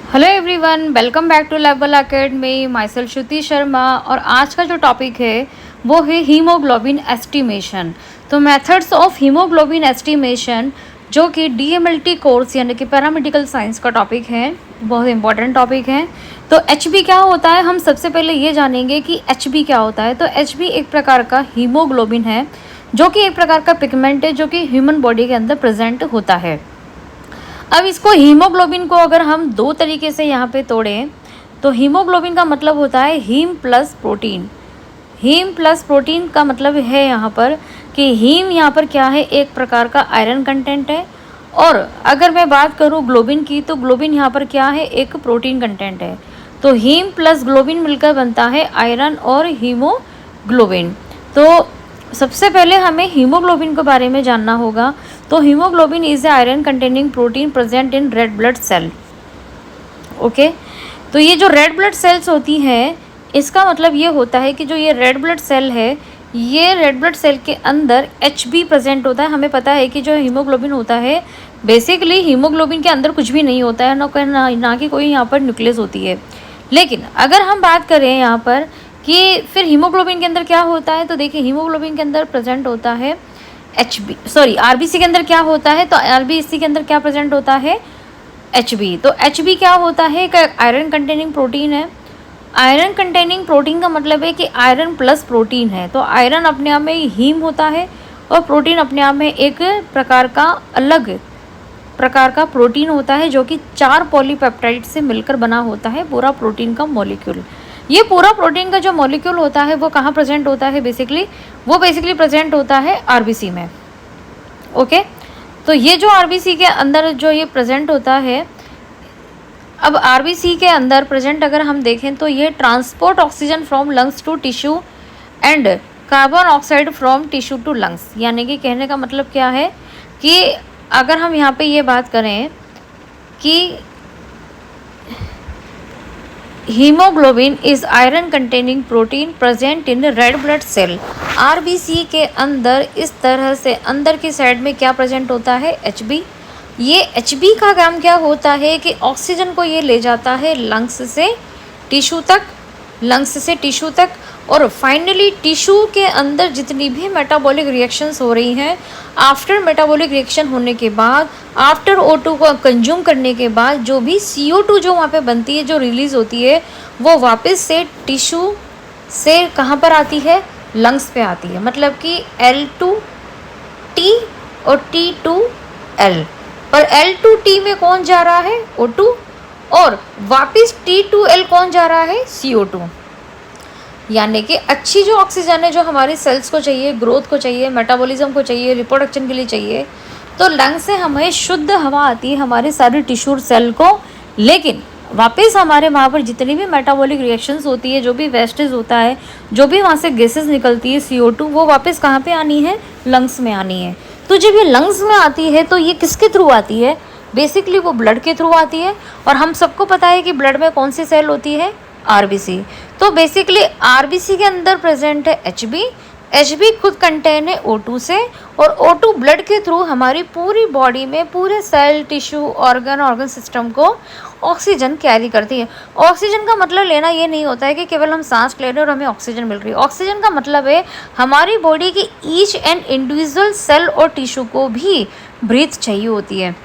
Hello everyone, welcome back to level academy. My self Shruti Sharma. और आज का जो टॉपिक है वो है हीमोग्लोबिन एस्टिमेशन। तो मेथड्स ऑफ हीमोग्लोबिन एस्टिमेशन, जो कि डीएमएलटी कोर्स यानी कि पैरामेडिकल साइंस का टॉपिक है, बहुत इंपॉर्टेंट टॉपिक है। तो एचबी क्या होता है, हम सबसे पहले ये जानेंगे कि एचबी क्या होता है। तो एचबी एक प्रकार का हीमोग्लोबिन है, जो कि एक प्रकार का पिगमेंट है जो कि ह्यूमन बॉडी के अंदर प्रेजेंट होता है। अब इसको हीमोग्लोबिन को अगर हम दो तरीके से यहाँ पे तोड़ें तो हीमोग्लोबिन का मतलब होता है haem plus protein. Haem plus protein का मतलब है यहाँ पर कि हीम यहाँ पर क्या है, एक प्रकार का आयरन कंटेंट है। और अगर मैं बात करूँ ग्लोबिन की, तो ग्लोबिन यहाँ पर क्या है, एक प्रोटीन कंटेंट है। तो हीम प्लस ग्लोबिन मिलकर बनता है आयरन और हीमोग्लोबिन। तो सबसे पहले हमें हीमोग्लोबिन के बारे में जानना होगा। तो haemoglobin is a iron containing protein present in red blood cell. Okay, तो ये जो रेड ब्लड सेल्स होती हैं, इसका मतलब ये होता है कि जो ये रेड ब्लड सेल है, ये रेड ब्लड सेल के अंदर एचबी प्रेजेंट होता है। हमें पता है कि जो हीमोग्लोबिन होता है, बेसिकली हीमोग्लोबिन के अंदर कुछ भी नहीं होता है, ना कि कोई यहाँ पर न्यूक्लियस होती है। लेकिन अगर हम बात करें यहाँ पर कि फिर हीमोग्लोबिन के अंदर क्या होता है, तो देखिए हीमोग्लोबिन के अंदर प्रेजेंट होता है आरबीसी के अंदर क्या होता है, तो आरबीसी के अंदर क्या प्रेजेंट होता है, एचबी। तो एचबी क्या होता है, एक आयरन कंटेनिंग प्रोटीन है। आयरन कंटेनिंग प्रोटीन का मतलब है कि आयरन प्लस प्रोटीन है। तो आयरन अपने आप में हीम होता है और प्रोटीन अपने आप में एक प्रकार का अलग प्रकार का प्रोटीन होता है, जो कि 4 पॉलीपेप्टाइड से मिलकर बना होता है पूरा प्रोटीन का मॉलिक्यूल। ये पूरा प्रोटीन का जो मॉलिक्यूल होता है वो कहाँ प्रेजेंट होता है, वो बेसिकली प्रेजेंट होता है आरबीसी में। ओके, तो ये जो आरबीसी के अंदर जो ये प्रेजेंट होता है, अब आरबीसी के अंदर प्रेजेंट अगर हम देखें तो ये transport oxygen from lungs to tissue and carbon oxide from tissue to lungs. यानी कि कहने का मतलब क्या है कि अगर हम यहाँ पे ये बात करें कि haemoglobin is iron containing protein present in red blood cell. RBC के अंदर इस तरह से अंदर की साइड में क्या प्रेजेंट होता है, एचबी। ये एचबी का काम क्या होता है कि ऑक्सीजन को ये ले जाता है लंग्स से टिश्यू तक, और फाइनली टिश्यू के अंदर जितनी भी मेटाबॉलिक रिएक्शंस हो रही हैं, आफ्टर मेटाबॉलिक रिएक्शन होने के बाद, आफ्टर O2 को कंज्यूम करने के बाद, जो भी CO2 जो वहाँ पे बनती है, जो रिलीज़ होती है, वो वापस से टिश्यू से कहाँ पर आती है, लंग्स पे आती है। मतलब कि L2T और T2L, पर L2T में कौन जा रहा है, O2, और वापस T2L कौन जा रहा है, CO2। यानी कि अच्छी जो ऑक्सीजन है, जो हमारी सेल्स को चाहिए, ग्रोथ को चाहिए, मेटाबॉलिज्म को चाहिए, रिप्रोडक्शन के लिए चाहिए, तो लंग से हमें शुद्ध हवा आती है हमारे सारे टिश्यू सेल को। लेकिन वापस हमारे वहाँ पर जितनी भी मेटाबॉलिक रिएक्शंस होती है, जो भी वेस्टेज होता है, जो भी वहाँ से गैसेस निकलती है, CO2, वो वापस कहाँ पे आनी है, लंग्स में आनी है। तो जब ये लंग्स में आती है तो ये किसके थ्रू आती है, बेसिकली वो ब्लड के थ्रू आती है। और हम सबको पता है कि ब्लड में कौन सी सेल होती है, आरबीसी। तो बेसिकली आरबीसी के अंदर प्रेजेंट है एचबी खुद कंटेन है O2 से, और O2 ब्लड के थ्रू हमारी पूरी बॉडी में पूरे सेल, टिश्यू, ऑर्गन सिस्टम को ऑक्सीजन कैरी करती है। ऑक्सीजन का मतलब लेना ये नहीं होता है कि केवल हम सांस ले रहे हैं और हमें ऑक्सीजन मिल रही है। ऑक्सीजन का मतलब है हमारी बॉडी की ईच एंड इंडिविजुअल सेल और टिश्यू को भी ब्रीथ चाहिए होती है।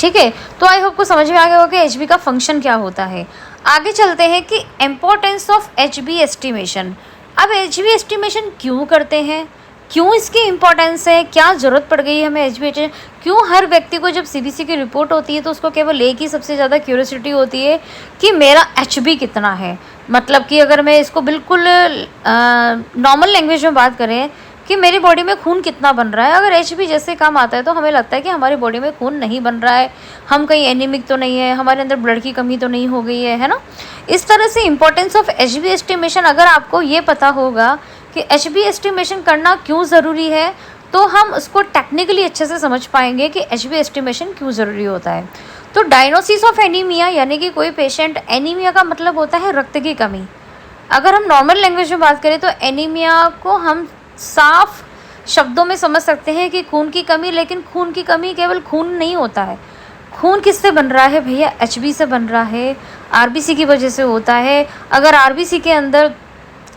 ठीक है, तो आई होप को समझ में आ गया होगा कि एचबी का फंक्शन क्या होता है। आगे चलते हैं कि इम्पोर्टेंस ऑफ एचबी एस्टिमेशन। अब एचबी एस्टिमेशन क्यों करते हैं, क्यों इसकी इम्पोर्टेंस है, क्या ज़रूरत पड़ गई है हमें एचबी एस्टिमेशन, क्यों हर व्यक्ति को जब सीबीसी की रिपोर्ट होती है तो उसको केवल एक ही सबसे ज़्यादा क्यूरियोसिटी होती है कि मेरा एचबी कितना है। मतलब कि अगर मैं इसको बिल्कुल नॉर्मल लैंग्वेज में बात करें कि मेरी बॉडी में खून कितना बन रहा है, अगर एचबी जैसे काम आता है तो हमें लगता है कि हमारी बॉडी में खून नहीं बन रहा है, हम कहीं एनीमिक तो नहीं है, हमारे अंदर ब्लड की कमी तो नहीं हो गई है ना। इस तरह से इंपॉर्टेंस ऑफ एचबी एस्टिमेशन, अगर आपको ये पता होगा कि एचबी एस्टिमेशन करना क्यों ज़रूरी है, तो हम उसको टेक्निकली अच्छे से समझ पाएंगे कि एचबी एस्टिमेशन क्यों ज़रूरी होता है। तो डायग्नोसिस ऑफ एनीमिया, यानी कि कोई पेशेंट, एनीमिया का मतलब होता है रक्त की कमी। अगर हम नॉर्मल लैंग्वेज में बात करें तो एनीमिया को हम साफ शब्दों में समझ सकते हैं कि खून की कमी। लेकिन खून की कमी केवल खून नहीं होता है, खून किससे बन रहा है भैया? एचबी से बन रहा है, आरबीसी की वजह से होता है। अगर आरबीसी के अंदर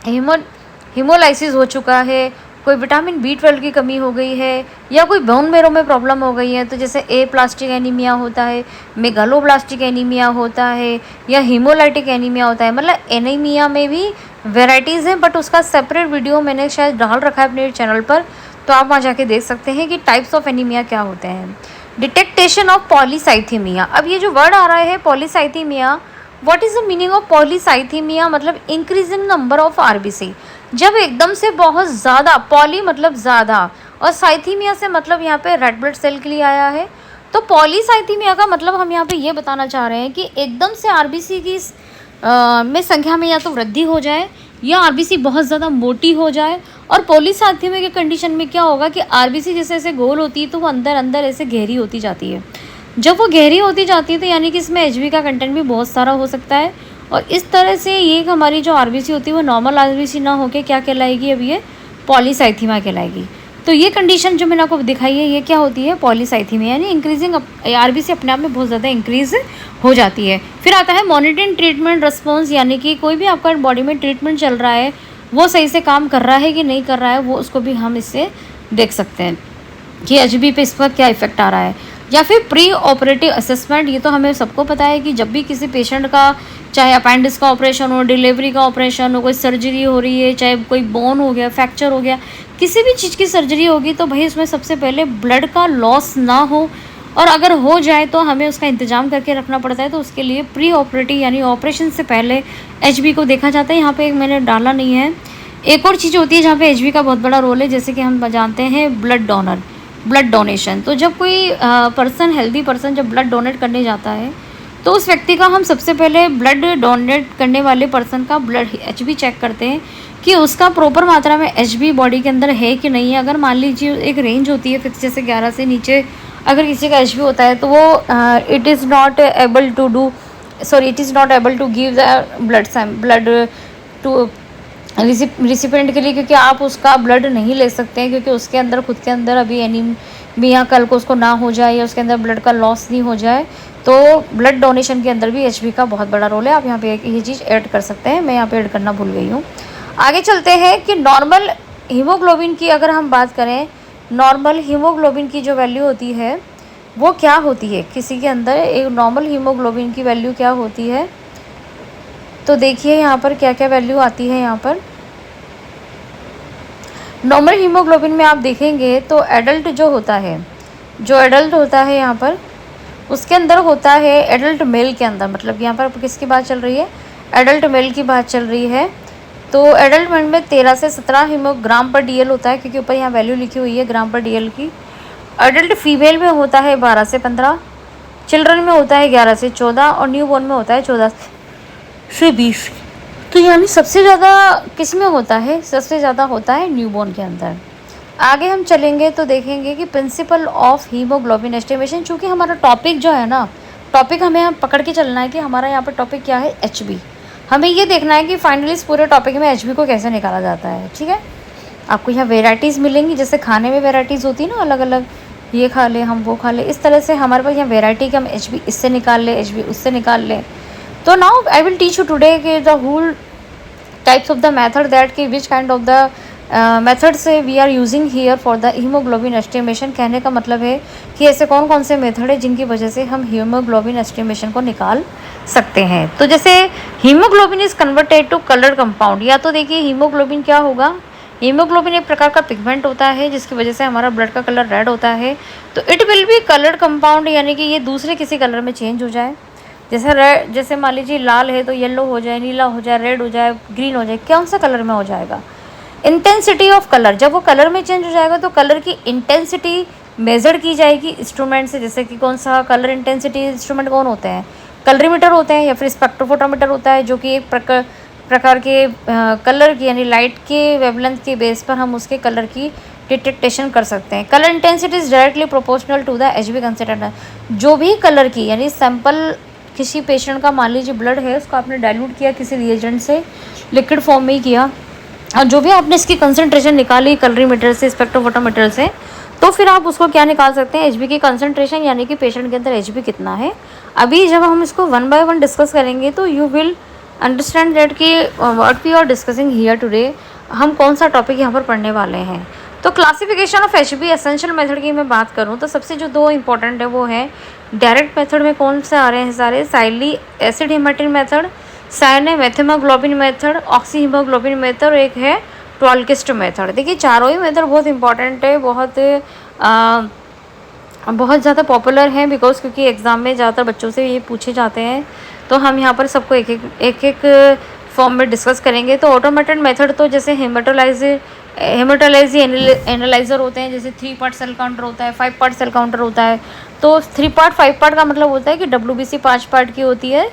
हीमोलाइसिस हो चुका है, कोई विटामिन B12 की कमी हो गई है, या कोई बोन मेरो में प्रॉब्लम हो गई है, तो जैसे ए प्लास्टिक एनीमिया होता है, मेगालोब्लास्टिक एनीमिया होता है, या हीमोलाइटिक एनीमिया होता है। मतलब एनीमिया में भी वेराइटीज़ हैं, बट उसका सेपरेट वीडियो मैंने शायद डाल रखा है अपने चैनल पर, तो आप वहाँ जाके देख सकते हैं कि टाइप्स ऑफ एनीमिया क्या होते हैं। डिटेक्टेशन ऑफ पॉलीसाइथीमिया। अब ये जो वर्ड आ रहा है polycythaemia, what is the meaning of polycythaemia? मतलब इंक्रीजिंग नंबर ऑफ आरबीसी। जब एकदम से बहुत ज़्यादा, पॉली मतलब ज़्यादा, और साइथीमिया से मतलब यहाँ पे रेड ब्लड सेल के लिए आया है। तो पॉलीसाइथीमिया का मतलब हम यहाँ पे ये बताना चाह रहे हैं कि एकदम से आरबीसी की में संख्या में या तो वृद्धि हो जाए, या आरबीसी बहुत ज़्यादा मोटी हो जाए। और पॉलीसाइथीमिया के कंडीशन में क्या होगा कि आरबीसी जैसे ऐसे गोल होती है, तो वो अंदर अंदर ऐसे गहरी होती जाती है। जब वो गहरी होती जाती है तो यानी कि इसमें एचबी का कंटेंट भी बहुत सारा हो सकता है, और इस तरह से ये हमारी जो आरबीसी होती है वो नॉर्मल आरबीसी ना होकर क्या कहलाएगी? अब ये पॉलीसाइथीमिया कहलाएगी। तो ये कंडीशन जो मैंने आपको दिखाई है, ये क्या होती है? पॉलीसाइथीमिया, यानी इंक्रीजिंग आरबीसी अपने आप में बहुत ज़्यादा इंक्रीज हो जाती है। फिर आता है मॉनिटरिंग ट्रीटमेंट रिस्पॉन्स, यानी कि कोई भी आपका बॉडी में ट्रीटमेंट चल रहा है, वो सही से काम कर रहा है कि नहीं कर रहा है, वो उसको भी हम इससे देख सकते हैं कि एचबी पे इस पर क्या इफेक्ट आ रहा है। या फिर प्री ऑपरेटिव असेसमेंट, ये तो हमें सबको पता है कि जब भी किसी पेशेंट का, चाहे अपेंडिक्स का ऑपरेशन हो, डिलीवरी का ऑपरेशन हो, कोई सर्जरी हो रही है, चाहे कोई बोन हो गया, फ्रैक्चर हो गया, किसी भी चीज़ की सर्जरी होगी, तो भाई उसमें सबसे पहले ब्लड का लॉस ना हो, और अगर हो जाए तो हमें उसका इंतजाम करके रखना पड़ता है। तो उसके लिए प्री ऑपरेटिव यानी ऑपरेशन से पहले एचबी को देखा जाता है। यहाँ पे एक मैंने डाला नहीं है। एक और चीज़ होती है जहाँ पे एचबी का बहुत बड़ा रोल है, जैसे कि हम जानते हैं ब्लड डोनर, ब्लड डोनेशन। तो जब कोई पर्सन, हेल्दी पर्सन जब ब्लड डोनेट करने जाता है, तो उस व्यक्ति का हम सबसे पहले ब्लड डोनेट करने वाले पर्सन का ब्लड एचबी चेक करते हैं कि उसका प्रॉपर मात्रा में एचबी बॉडी के अंदर है कि नहीं है। अगर मान लीजिए एक रेंज होती है फिक्स, जैसे 11 से नीचे अगर किसी का एचबी होता है, तो वो it is not able to give the blood to recipient के लिए, क्योंकि आप उसका ब्लड नहीं ले सकते हैं, क्योंकि उसके अंदर खुद के अंदर अभी एनीमिया कल को उसको ना हो जाए, या उसके अंदर ब्लड का लॉस नहीं हो जाए। तो ब्लड डोनेशन के अंदर भी एचबी का बहुत बड़ा रोल है। आप यहाँ पे ये चीज़ ऐड कर सकते हैं, मैं यहाँ पे ऐड करना भूल गई हूँ। आगे चलते हैं कि नॉर्मल हीमोग्लोबिन की अगर हम बात करें, नॉर्मल हीमोग्लोबिन की जो वैल्यू होती है वो क्या होती है किसी के अंदर, एक नॉर्मल हीमोग्लोबिन की वैल्यू क्या होती है? तो देखिए यहाँ पर क्या क्या वैल्यू आती है। यहाँ पर नॉर्मल हीमोग्लोबिन में आप देखेंगे तो एडल्ट जो होता है, यहाँ पर उसके अंदर होता है एडल्ट मेल के अंदर, मतलब यहाँ पर किसकी बात चल रही है? एडल्ट मेल की बात चल रही है। तो एडल्ट मेल में 13 से 17 हीमोग्राम पर डीएल होता है, क्योंकि ऊपर यहाँ वैल्यू लिखी हुई है ग्राम पर डीएल की। एडल्ट फीमेल में होता है 12 से 15, चिल्ड्रन में होता है 11 से 14, और न्यू बॉर्न में होता है 14 से 20। तो यानी सबसे ज़्यादा किस में होता है? सबसे ज़्यादा होता है न्यूबॉर्न के अंदर। आगे हम चलेंगे तो देखेंगे कि प्रिंसिपल ऑफ हीमोग्लोबिन एस्टिमेशन, चूँकि हमारा टॉपिक जो है ना, टॉपिक हमें पकड़ के चलना है कि हमारा यहाँ पर टॉपिक क्या है? एचबी। हमें ये देखना है कि फाइनली इस पूरे टॉपिक में एचबी को कैसे निकाला जाता है। ठीक है, आपको यहाँ वेराइटीज़ मिलेंगी, जैसे खाने में वेराइटीज़ होती है ना, अलग अलग, ये खा ले, हम वो खा ले, इस तरह से हमारे पास यहाँ वेराइटी कि हम एचबी इससे निकाल ले, एचबी उससे निकाल ले। तो now I will teach you today कि the whole types of the method that कि which kind of the method से we are using here for the haemoglobin estimation. कहने का मतलब है कि ऐसे कौन कौन से मेथड है जिनकी वजह से हम हीमोग्लोबिन एस्टिमेशन को निकाल सकते हैं। तो जैसे haemoglobin is converted to colour compound, या तो देखिए हीमोग्लोबिन क्या होगा? हीमोग्लोबिन एक प्रकार का पिगमेंट होता है जिसकी वजह से हमारा ब्लड का कलर रेड होता है। तो it will be coloured compound, यानी कि ये दूसरे किसी कलर में चेंज हो जाए। जैसे रेड, जैसे मान लीजिए लाल है तो येलो हो जाए, नीला हो जाए, रेड हो जाए, ग्रीन हो जाए, कौन सा कलर में हो जाएगा? इंटेंसिटी ऑफ कलर, जब वो कलर में चेंज हो जाएगा तो कलर की इंटेंसिटी मेजर की जाएगी इंस्ट्रूमेंट से। जैसे कि कौन सा कलर इंटेंसिटी इंस्ट्रूमेंट कौन होते हैं? कलरीमीटर होते हैं, या फिर स्पेक्ट्रोफोटोमीटर होता है, जो कि एक प्रकार के कलर की यानी लाइट के वेवलेंथ के बेस पर हम उसके कलर की डिटेक्टेशन कर सकते हैं। Colour intensity is directly proportional to the HB concentration. जो भी कलर की यानी सैंपल किसी पेशेंट का, मान लीजिए ब्लड है, उसको आपने डाइल्यूट किया किसी रिएजेंट से, लिक्विड फॉर्म में ही किया, और जो भी आपने इसकी कंसंट्रेशन निकाली कलरीमीटर से, स्पेक्ट्रोफोटोमीटर से, तो फिर आप उसको क्या निकाल सकते हैं, एचबी की कंसंट्रेशन, यानी कि पेशेंट के अंदर एचबी कितना है। अभी जब हम इसको वन बाय वन डिस्कस करेंगे तो यू विल अंडरस्टैंड दैट कि what we are discussing here today, हम कौन सा टॉपिक यहाँ पर पढ़ने वाले हैं। तो classification of HB essential method की मैं बात करूँ तो सबसे जो दो इंपॉर्टेंट है वो है डायरेक्ट मेथड में कौन से आ रहे हैं सारे, Sahli acid haematin method, cyanmethaemoglobin method, oxy haemoglobin method, और एक है टॉल्किस्ट मेथड। देखिए चारों ही मेथड बहुत इंपॉर्टेंट है, बहुत ज़्यादा पॉपुलर है बिकॉज क्योंकि एग्ज़ाम में ज़्यादातर बच्चों से ये पूछे जाते हैं। तो हम यहाँ पर सबको एक एक फॉर्म में डिस्कस करेंगे। तो ऑटोमेटेड मेथड तो जैसे हेमाटोलाइजी एनालाइजर होते हैं, जैसे 3 पार्ट सेल काउंटर होता है, 5 पार्ट सेल काउंटर होता है। तो 3 पार्ट 5 पार्ट का मतलब होता है कि WBC 5 पार्ट की होती है।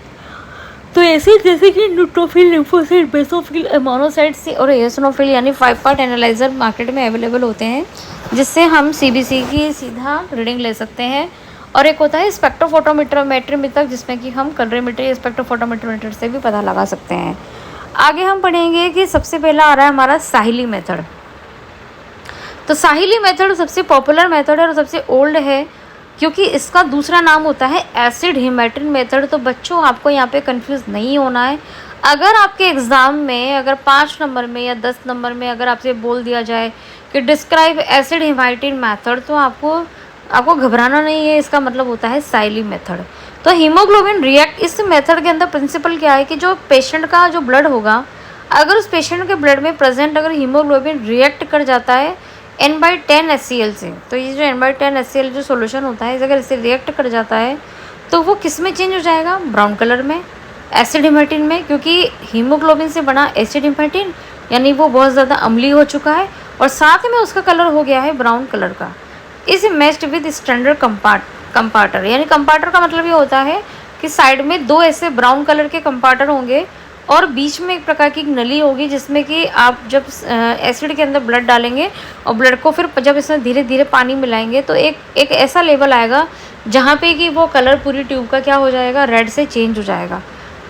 तो ऐसे जैसे कि न्यूट्रोफिल, लिम्फोसाइट, बेसोफिल, मोनोसाइट्स और एओसिनोफिल यानी 5 पार्ट एनालाइजर मार्केट में अवेलेबल होते हैं, जिससे हम CBC की सीधा रीडिंग ले सकते हैं। और एक होता है स्पेक्ट्रोफोटोमीटर, जिसमें कि हम कलरीमीटर या स्पेक्ट्रोफोटोमीटर से भी पता लगा सकते हैं। आगे हम पढ़ेंगे कि सबसे पहला आ रहा है हमारा साहिली मेथड। तो साहिली मेथड सबसे पॉपुलर मेथड है और सबसे ओल्ड है, क्योंकि इसका दूसरा नाम होता है एसिड हेमाटिन मेथड। तो बच्चों आपको यहाँ पे कंफ्यूज नहीं होना है। अगर आपके एग्ज़ाम में अगर 5 नंबर में या 10 नंबर में अगर आपसे बोल दिया जाए कि डिस्क्राइब एसिड हेमाटिन मेथड, तो आपको घबराना नहीं है, इसका मतलब होता है साइली मेथड। तो हीमोग्लोबिन रिएक्ट, इस मेथड के अंदर प्रिंसिपल क्या है कि जो पेशेंट का जो ब्लड होगा, अगर उस पेशेंट के ब्लड में प्रेजेंट अगर हीमोग्लोबिन रिएक्ट कर जाता है N/10 HCl से, तो ये जो N/10 HCl जो सोल्यूशन होता है, अगर इससे रिएक्ट कर जाता है तो वो किस में चेंज हो जाएगा, ब्राउन कलर में, एसिड हेमाटिन में, क्योंकि हीमोग्लोबिन से बना एसिड हेमाटिन यानी वो बहुत ज़्यादा अम्लीय हो चुका है और साथ में उसका कलर हो गया है ब्राउन कलर का। इस मैच्ड विद स्टैंडर्ड कंपार्टर, यानी कंपार्टर का मतलब ये होता है कि साइड में 2 ऐसे ब्राउन कलर के कंपार्टर होंगे और बीच में एक प्रकार की नली होगी, जिसमें कि आप जब एसिड के अंदर ब्लड डालेंगे और ब्लड को फिर जब इसमें धीरे धीरे पानी मिलाएंगे तो एक ऐसा लेवल आएगा जहाँ पे कि वो कलर पूरी ट्यूब का क्या हो जाएगा, रेड से चेंज हो जाएगा।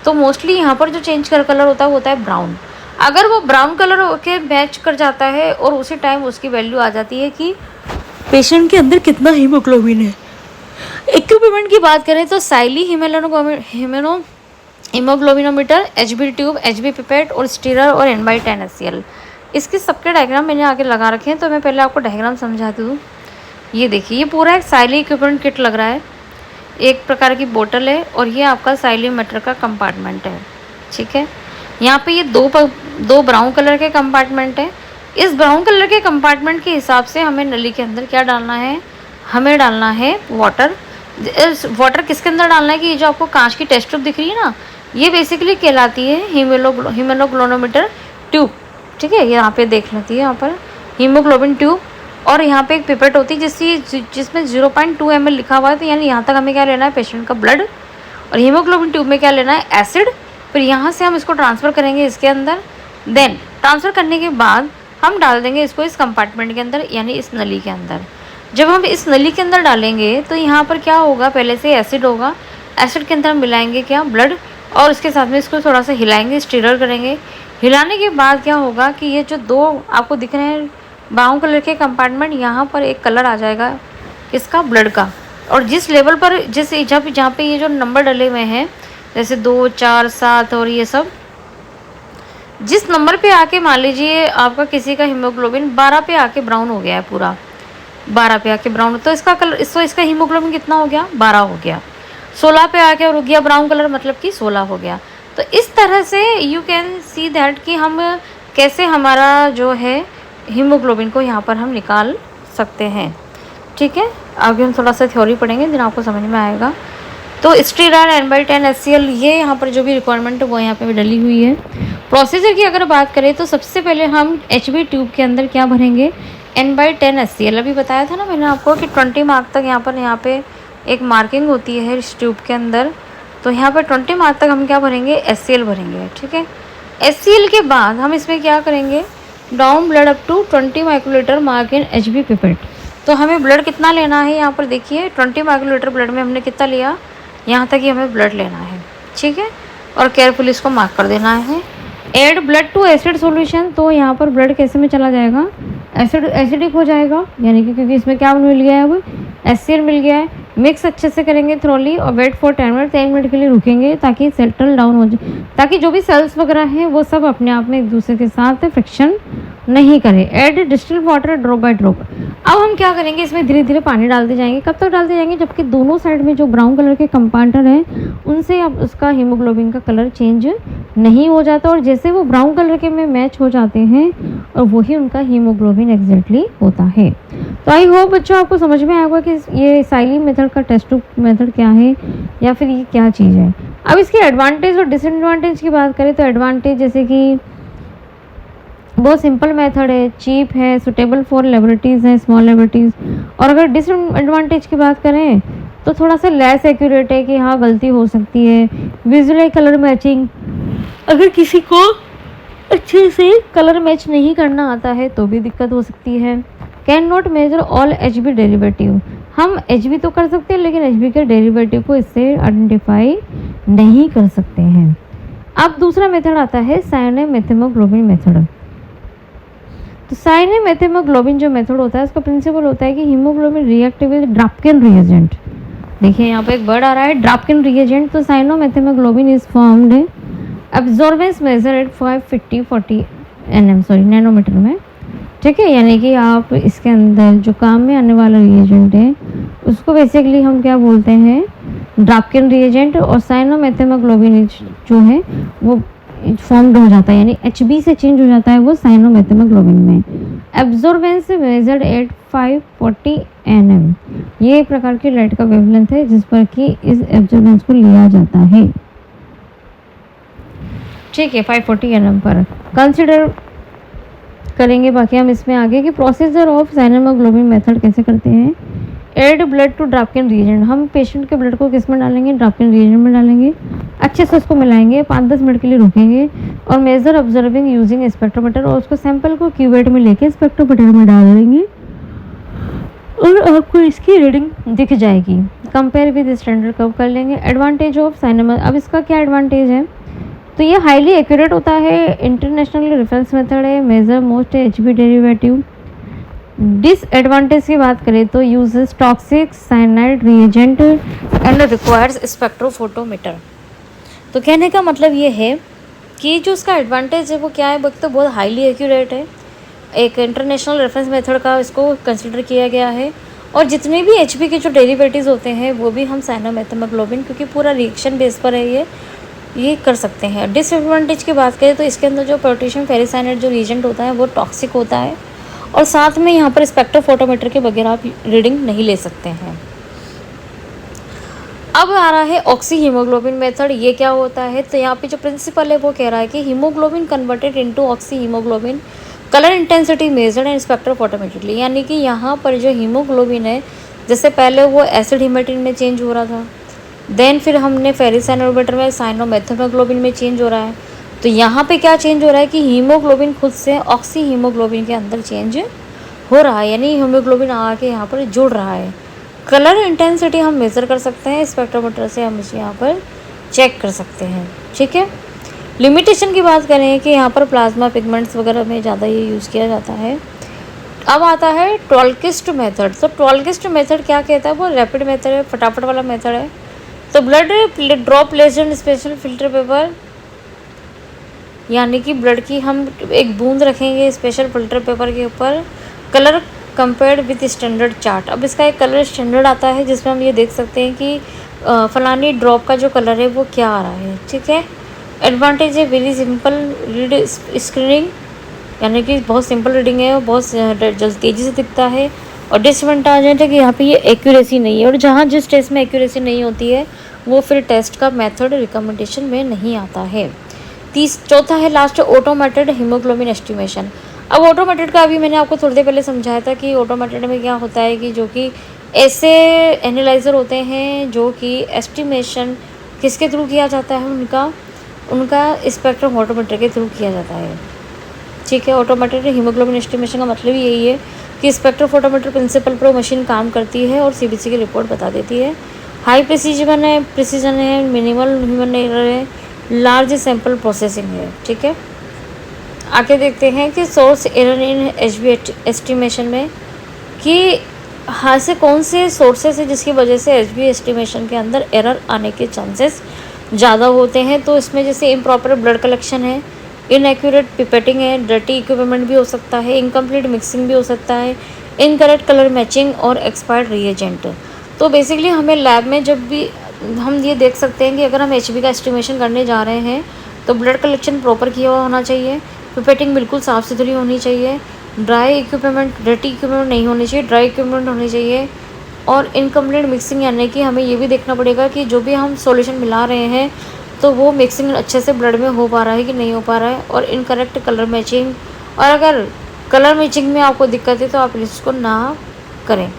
तो मोस्टली यहाँ पर जो चेंज कर कलर होता है वो होता है ब्राउन। अगर वो ब्राउन कलर के मैच कर जाता है और उसी टाइम उसकी वैल्यू आ जाती है कि पेशेंट के अंदर कितना हीमोग्लोबिन है। इक्विपमेंट की बात करें तो Sahli haemoglobinometer, HB tube, HB pipette और स्टीरर और N/10 HCl, इसके सबके डायग्राम मैंने आगे लगा रखे हैं। तो मैं पहले आपको डायग्राम समझाती हूँ। ये देखिए, ये पूरा एक साइली इक्विपमेंट किट लग रहा है, एक प्रकार की बोतल है और ये आपका साइलीमीटर का कंपार्टमेंट है। ठीक है, यहाँ पे ये दो ब्राउन कलर के कंपार्टमेंट है। इस ब्राउन कलर के कंपार्टमेंट के हिसाब से हमें नली के अंदर क्या डालना है, हमें डालना है वाटर। इस वाटर किसके अंदर डालना है कि ये जो आपको कांच की टेस्ट ट्यूब दिख रही है ना, ये बेसिकली कहलाती है हीमोग्लोबिनोमीटर ट्यूब। ठीक है, यहाँ पे देख लेती है, यहाँ पर हीमोग्लोबिन ट्यूब और यहाँ पे एक पिपेट होती है जिसमें 0.2 ml लिखा हुआ है। तो यानी यहाँ तक हमें क्या लेना है, पेशेंट का ब्लड, और हीमोग्लोबिन ट्यूब में क्या लेना है, एसिड। फिर यहाँ से हम इसको ट्रांसफ़र करेंगे इसके अंदर। देन ट्रांसफ़र करने के बाद हम डाल देंगे इसको इस कंपार्टमेंट के अंदर, यानी इस नली के अंदर। जब हम इस नली के अंदर डालेंगे तो यहाँ पर क्या होगा, पहले से एसिड होगा, एसिड के अंदर मिलाएंगे क्या, ब्लड, और उसके साथ में इसको थोड़ा सा हिलाएंगे, स्टीरर करेंगे। हिलाने के बाद क्या होगा कि ये जो 2 आपको दिख रहे हैं ब्राउन कलर के कंपार्टमेंट, यहाँ पर एक कलर आ जाएगा किसका, ब्लड का। और जिस लेवल पर जहाँ पे ये जो नंबर डले हुए हैं जैसे 2, 4, 7 और ये सब, जिस नंबर पे आके मान लीजिए आपका किसी का हीमोग्लोबिन 12 पे आके ब्राउन हो गया है, पूरा 12 पे आके ब्राउन, तो इसका कलर, इसका हीमोग्लोबिन कितना हो गया, 12 हो गया। 16 पे आके रुक गया ब्राउन कलर, मतलब कि 16 हो गया। तो इस तरह से यू कैन सी दैट कि हम कैसे हमारा जो है हीमोग्लोबिन को यहाँ पर हम निकाल सकते हैं। ठीक है, आगे हम थोड़ा सा थ्योरी पढ़ेंगे, दिन आपको समझ में आएगा। तो स्टीरर, N/10 HCl, ये यहाँ पर जो भी रिक्वायरमेंट है वो यहाँ पे भी डली हुई है। प्रोसीजर की अगर बात करें तो सबसे पहले हम HB ट्यूब के अंदर क्या भरेंगे, N/10 HCl। अभी बताया था ना मैंने आपको कि 20 मार्क तक यहाँ पे एक मार्किंग होती है इस ट्यूब के अंदर। तो यहाँ पर 20 मार्क तक हम क्या भरेंगे, HCl भरेंगे। ठीक है, HCl के बाद हम इसमें क्या करेंगे, down blood up to 20 microlitre mark in HB pipette. तो हमें ब्लड कितना लेना है, यहाँ पर देखिए 20 माइक्रोलीटर ब्लड में हमने कितना लिया, यहाँ तक ही हमें ब्लड लेना है। ठीक है, और केयरफुली इसको मार्क कर देना है। Add blood to acid solution, तो यहाँ पर ब्लड कैसे में चला जाएगा, एसिडिक हो जाएगा, यानी कि क्योंकि इसमें क्या मिल गया है, अब HCl मिल गया है। मिक्स अच्छे से करेंगे थ्रोली और वेट फॉर 10 मिनट के लिए रुकेंगे ताकि सेटल डाउन हो जाए, ताकि जो भी सेल्स वगैरह हैं वो सब अपने आप में एक दूसरे के साथ फ्रिक्शन नहीं करें। Add distilled water drop by drop. अब हम क्या करेंगे, इसमें धीरे धीरे पानी डालते जाएंगे। कब तक डालते जाएंगे, जबकि दोनों साइड में जो ब्राउन कलर के कंपाउंडर हैं उनसे अब उसका हीमोग्लोबिन का कलर चेंज नहीं हो जाता, और जैसे वो ब्राउन कलर के में मैच हो जाते हैं और वही उनका हीमोग्लोबिन एग्जैक्टली होता है। तो आई होप बच्चों आपको समझ में आएगा कि ये साइली मेथड का टेस्ट ट्यूब मेथड क्या है या फिर ये क्या चीज़ है। अब इसके एडवांटेज और डिसएडवांटेज की बात करें तो एडवांटेज जैसे कि बहुत सिंपल मेथड है, चीप है, सुटेबल फॉर लेबोरेटरीज है, स्मॉल लेबोरेटरीज। और अगर डिसएडवांटेज की बात करें तो थोड़ा सा लेस एक्यूरेट है कि हाँ गलती हो सकती है। विजुअल कलर मैचिंग, अगर किसी को अच्छे से कलर मैच नहीं करना आता है तो भी दिक्कत हो सकती है। Can not measure all HB derivative, हम HB तो कर सकते हैं लेकिन HB के डेरिवेटिव को इससे आइडेंटिफाई नहीं कर सकते हैं। अब दूसरा मेथड आता है साइनोमेथिमोग्लोबिन मेथड। तो साइनोमेथिमोग्लोबिन जो मेथड होता है उसका प्रिंसिपल होता है कि हीमोग्लोबिन रिएक्ट विद ड्रापकिन रिएजेंट। देखिए यहाँ पे एक वर्ड आ रहा है ड्रापकिन रिएजेंट। तो cyanmethaemoglobin is formed absorbance measure at 550-40 nanometre में, ठीक है। यानी कि आप इसके अंदर जो काम में आने वाला रिएजेंट है उसको बेसिकली हम क्या बोलते हैं, ड्रापकिन रिएजेंट। और साइनोमेथिमोग्लोबिन जो है वो फॉर्म्ड हो जाता है, यानी HB से चेंज हो जाता है वो साइनोमेथिमोग्लोबिन में। एब्जॉर्बेंस मेजर्ड एट 540 nm, ये एक प्रकार की लाइट का वेवलेंथ है जिस पर कि इस एब्जॉर्बेंस को लिया जाता है, ठीक है, 540 nm पर कंसिडर करेंगे। बाकी हम इसमें आगे की प्रोसीजर ऑफ साइनोमेग्लोबिन मेथड कैसे करते हैं। एड ब्लड टू ड्रापकिन रिएजेंट, हम पेशेंट के ब्लड को किस में डालेंगे, ड्रापकिन रिएजेंट में डालेंगे। अच्छे से उसको मिलाएंगे, 5-10 मिनट के लिए रुकेंगे और मेजर ऑब्जर्विंग यूजिंग स्पेक्ट्रोमीटर, और उसको सैंपल को क्यूवेट में लेके स्पेक्ट्रोमीटर में डाल देंगे और आपको इसकी रीडिंग दिख जाएगी। कंपेयर विद स्टैंडर्ड कर्व कर लेंगे। एडवांटेज ऑफ साइनोमेग, अब इसका क्या एडवांटेज है, तो ये हाईली एक्यूरेट होता है, इंटरनेशनल रेफरेंस मेथड है, measure most HB derivative. Disadvantage की बात करें तो uses toxic cyanide reagent and requires spectrophotometer. तो कहने का मतलब ये है कि जो उसका एडवांटेज है वो क्या है, वक्त तो बहुत हाईली एक्यूरेट है, एक इंटरनेशनल रेफरेंस मेथड का इसको कंसिडर किया गया है, और जितने भी HB के जो डेरिवेटिव्स होते हैं वो भी हम साइनोमेथिमोग्लोबिन, क्योंकि पूरा रिएक्शन बेस पर है ये कर सकते हैं। डिसएडवांटेज की बात करें तो इसके अंदर जो पोटेशियम फेरिसाइनाइड जो रिएजेंट होता है वो टॉक्सिक होता है, और साथ में यहाँ पर स्पेक्ट्रोफोटोमीटर के बगैर आप रीडिंग नहीं ले सकते हैं। अब आ रहा है ऑक्सी हीमोग्लोबिन मेथड। ये क्या होता है, तो यहाँ पे जो प्रिंसिपल है वो कह रहा है कि haemoglobin converted into oxy haemoglobin, colour intensity measured and spectrophotometrically. यानी कि यहाँ पर जो हीमोग्लोबिन है, जैसे पहले वो एसिड हीमेटिन में चेंज हो रहा था, देन फिर हमने फेरिसाइनोमीटर में साइनोमेथिमोग्लोबिन में चेंज हो रहा है, तो यहाँ पे क्या चेंज हो रहा है कि हीमोग्लोबिन खुद से ऑक्सी हीमोग्लोबिन के अंदर चेंज हो रहा है, यानी हीमोग्लोबिन आके यहाँ पर जुड़ रहा है। कलर इंटेंसिटी हम मेज़र कर सकते हैं, स्पेक्ट्रोमीटर से हम इसे यहाँ पर चेक कर सकते हैं, ठीक है। लिमिटेशन की बात करें कि यहाँ पर प्लाज्मा पिगमेंट्स वगैरह में ज़्यादा ये यूज़ किया जाता है। अब आता है टोल्किस्ट मेथड। तो टोल्किस्ट मेथड क्या कहता है, वो रैपिड मेथड है, फटाफट वाला मेथड है। तो blood drop placed in special filter paper, यानी कि ब्लड की हम एक बूंद रखेंगे स्पेशल फिल्टर पेपर के ऊपर। Colour compared with standard chart, अब इसका एक कलर स्टैंडर्ड आता है जिसमें हम ये देख सकते हैं कि फलानी ड्रॉप का जो कलर है वो क्या आ रहा है, ठीक है। एडवांटेज है वेरी सिंपल रीड स्क्रीनिंग, यानी कि बहुत सिंपल रीडिंग है और बहुत जल्द तेज़ी से दिखता है। और डिसएडवांटेज है कि यहाँ पे ये एक्यूरेसी नहीं है, और जहाँ जिस टेस्ट में एक्यूरेसी नहीं होती है वो फिर टेस्ट का मेथड रिकमेंडेशन में नहीं आता है। चौथा है लास्ट, ऑटोमेटेड हीमोग्लोबिन एस्टिमेशन। अब ऑटोमेटेड का अभी मैंने आपको थोड़ी देर पहले समझाया था कि ऑटोमेटेड में क्या होता है कि जो कि ऐसे एनालाइज़र होते हैं जो कि एस्टिमेशन किसके थ्रू किया जाता है, उनका स्पेक्ट्रोफोटोमीटर के थ्रू किया जाता है, ठीक है। ऑटोमेटेड हीमोग्लोबिन एस्टिमेशन का मतलब यही है कि स्पेक्ट्रोफोटोमीटर प्रिंसिपल पर मशीन काम करती है और CBC की रिपोर्ट बता देती है। हाई प्रिसीजन है, मिनिमल ह्यूमन एरर है, लार्ज सैंपल प्रोसेसिंग है, ठीक है। आगे देखते हैं कि source error in HB estimation में, कि हाँ से कौन से सोर्सेस है जिसकी वजह से एचबी एस्टिमेशन के अंदर एरर आने के चांसेस ज़्यादा होते हैं। तो इसमें जैसे इम्प्रॉपर ब्लड कलेक्शन है, इनएक्यूरेट पिपेटिंग है, डर्टी इक्विपमेंट भी हो सकता है, इनकम्प्लीट मिक्सिंग भी हो सकता है, इनकरेक्ट कलर मैचिंग और एक्सपायर्ड रिएजेंट। तो बेसिकली हमें लैब में जब भी हम ये देख सकते हैं कि अगर हम एचबी का एस्टिमेशन करने जा रहे हैं तो ब्लड कलेक्शन प्रॉपर किया हुआ होना चाहिए, पिपेटिंग बिल्कुल साफ़ सुथरी होनी चाहिए, ड्राई इक्विपमेंट डर्टी इक्विपमेंट नहीं होनी चाहिए, ड्राई इक्विपमेंट होनी चाहिए, और इनकम्प्लीट मिक्सिंग यानी कि हमें ये भी देखना पड़ेगा कि जो भी हम सॉल्यूशन मिला रहे हैं तो वो मिक्सिंग अच्छे से ब्लड में हो पा रहा है कि नहीं हो पा रहा है, और इनकरेक्ट कलर मैचिंग। और अगर कलर मैचिंग में आपको दिक्कत है तो आप इसको ना करें,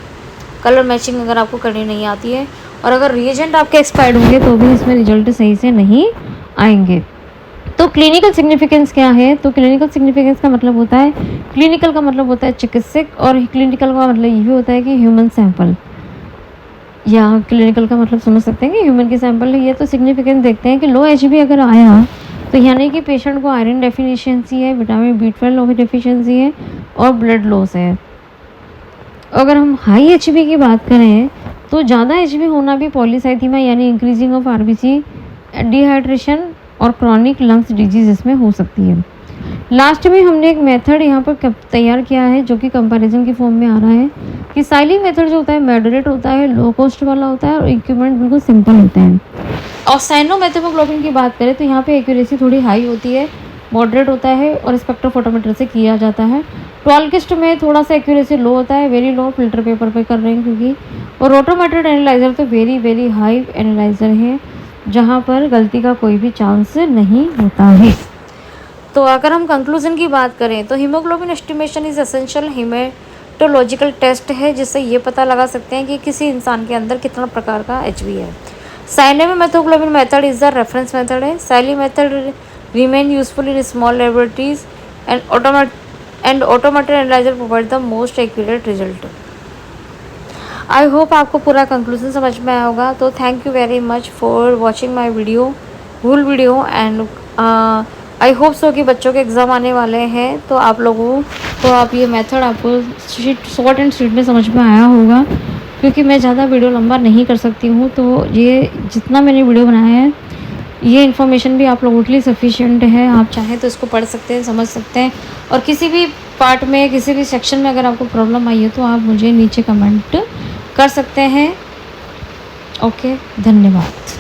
कलर मैचिंग अगर आपको करनी नहीं आती है। और अगर रिएजेंट आपके एक्सपायर्ड होंगे तो भी इसमें रिजल्ट सही से नहीं आएंगे। तो क्लिनिकल सिग्निफिकेंस क्या है? तो क्लिनिकल सिग्निफिकेंस का मतलब होता है, क्लिनिकल का मतलब होता है चिकित्सक, और क्लिनिकल का मतलब ये भी होता है कि ह्यूमन सैंपल, या क्लिनिकल का मतलब समझ सकते हैं कि ह्यूमन के सैंपल है। ये तो सिग्निफिकेंस देखते हैं कि लो एचबी अगर आया तो यानी कि पेशेंट को आयरन डेफिशिएंसी है, विटामिन B12 डेफिशिएंसी है और ब्लड लॉस है। अगर हम हाई एचबी की बात करें तो ज़्यादा एचबी होना भी पॉलीसाइथीमिया यानी इंक्रीजिंग ऑफ आरबीसी, डिहाइड्रेशन और क्रॉनिक लंग्स डिजीज इसमें हो सकती है। लास्ट में हमने एक मेथड यहाँ पर तैयार किया है जो कि कंपैरिजन की फॉर्म में आ रहा है कि साइलिंग मेथड जो होता है मॉडरेट होता है, लो कॉस्ट वाला होता है और इक्विपमेंट बिल्कुल सिंपल होते हैं। और साइनोमेथोग्लोबिन की बात करें तो यहाँ पे एक्यूरेसी थोड़ी हाई होती है, मॉडरेट होता है और स्पेक्ट्रोफोटोमीटर से किया जाता है। टॉलकिस्ट में थोड़ा सा एक्यूरेसी लो होता है, वेरी लो, फिल्टर पेपर पे कर रहे हैं क्योंकि। और रोटोमेटेड एनालाइजर तो वेरी वेरी हाई एनालाइजर है जहाँ पर गलती का कोई भी चांस नहीं होता है। तो अगर हम कंक्लूजन की बात करें तो haemoglobin estimation is essential haematological test है जिससे ये पता लगा सकते हैं कि किसी इंसान के अंदर कितना प्रकार का एचबी है। Cyanmethaemoglobin method is the reference method है। Sahli method remain useful in small laboratories and automated analyser provide the most accurate result. I hope आपको पूरा कंक्लूजन समझ में आया होगा। तो thank you very much for watching my video, full video. And I hope so कि बच्चों के एग्ज़ाम आने वाले हैं तो आप लोगों को आप ये मेथड आपको शॉर्ट एंड स्वीट में समझ में आया होगा, क्योंकि मैं ज़्यादा वीडियो लंबा नहीं कर सकती हूँ। तो ये जितना मैंने वीडियो बनाया है ये इन्फॉर्मेशन भी आप लोगों के लिए सफिशिएंट है। आप चाहें तो इसको पढ़ सकते हैं, समझ सकते हैं, और किसी भी पार्ट में किसी भी सेक्शन में अगर आपको प्रॉब्लम आई है तो आप मुझे नीचे कमेंट कर सकते हैं। ओके, धन्यवाद।